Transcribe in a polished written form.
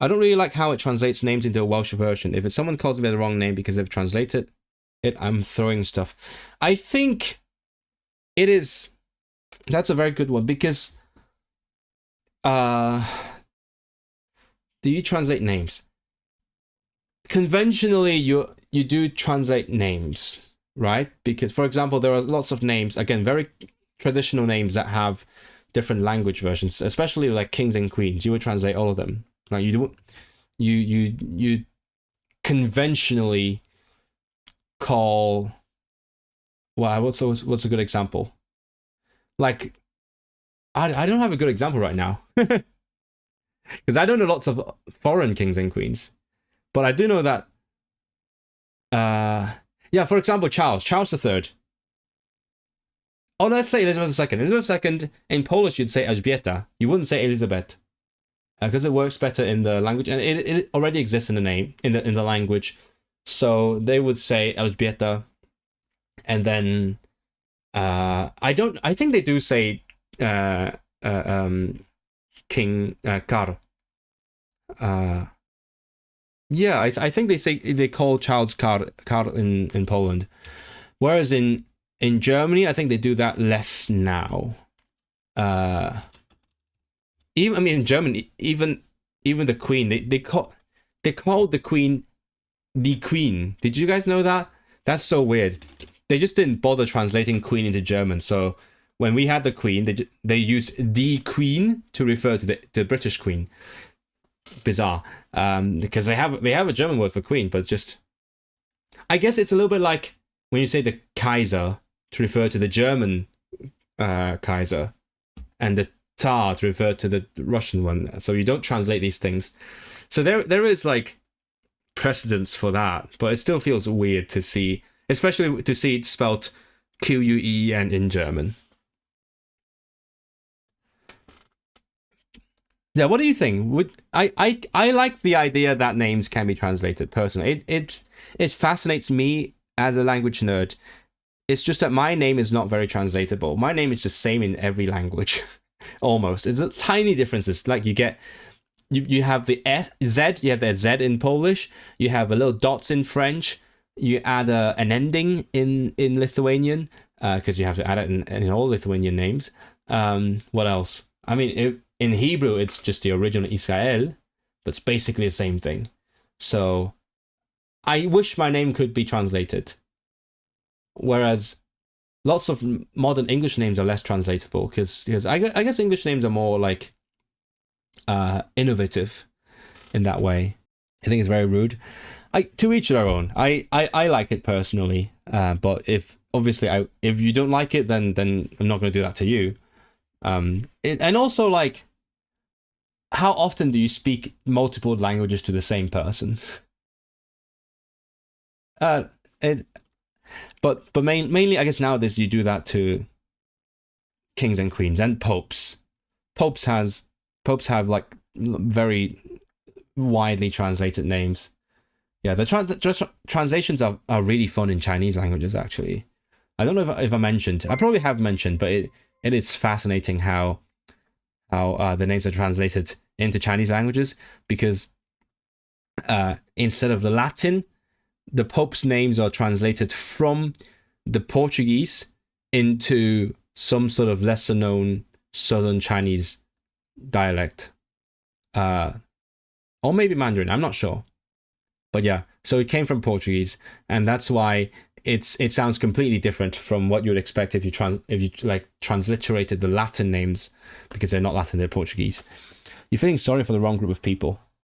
I don't really like how it translates names into a Welsh version. If it's someone calls me by the wrong name because they've translated it, I'm throwing stuff. I think it is. That's a very good one because do you translate names? Conventionally, you do translate names, right? Because, for example, there are lots of names, again, very traditional names that have different language versions, especially like kings and queens. You would translate all of them. Like you conventionally call. Well, what's a good example? Like, I don't have a good example right now because I don't know lots of foreign kings and queens, but I do know that. Yeah, for example, Charles III. Oh, no, let's say Elizabeth II. Elizabeth II in Polish, you'd say Elżbieta. You wouldn't say Elizabeth because it works better in the language, and it already exists in the name in the language. So they would say Elżbieta, and then I think they do say King Karl. Yeah, I think they call Charles Karl in Poland, whereas in Germany I think they do that less now. Even in Germany, even the Queen, they call the Queen the Queen. Did you guys know that? That's so weird. They just didn't bother translating Queen into German, so when we had the Queen, they used the Queen to refer to the British Queen. Bizarre, because they have a German word for Queen, but just I guess it's a little bit like when you say the Kaiser to refer to the German Kaiser, and the Tsar to refer to the Russian one. So you don't translate these things. So there is like precedence for that, but it still feels weird to see, especially to see it spelled Queen in German. Yeah, what do you think? I like the idea that names can be translated personally. It fascinates me as a language nerd. It's just that my name is not very translatable. My name is the same in every language, almost. It's tiny differences. Like you have the Z, you have the Z in Polish. You have a little dots in French. You add an ending in Lithuanian because you have to add it in all Lithuanian names. What else? I mean, in Hebrew, it's just the original Israel, but it's basically the same thing. So I wish my name could be translated. Whereas lots of modern English names are less translatable because I guess English names are more like innovative in that way. I think it's very rude. To each their own. I like it personally, but if you don't like it, then I'm not going to do that to you. And also, like, how often do you speak multiple languages to the same person? But mainly, I guess nowadays you do that to kings and queens and popes. Popes have like very widely translated names. Yeah, the translations are really fun in Chinese languages. Actually, I don't know if I mentioned. I probably have mentioned, but it is fascinating how the names are translated into Chinese languages, because instead of the Latin, the Pope's names are translated from the Portuguese into some sort of lesser known Southern Chinese dialect, or maybe Mandarin. I'm not sure, but yeah. So it came from Portuguese, and that's why it sounds completely different from what you would expect if you transliterated the Latin names, because they're not Latin, they're Portuguese. You're feeling sorry for the wrong group of people.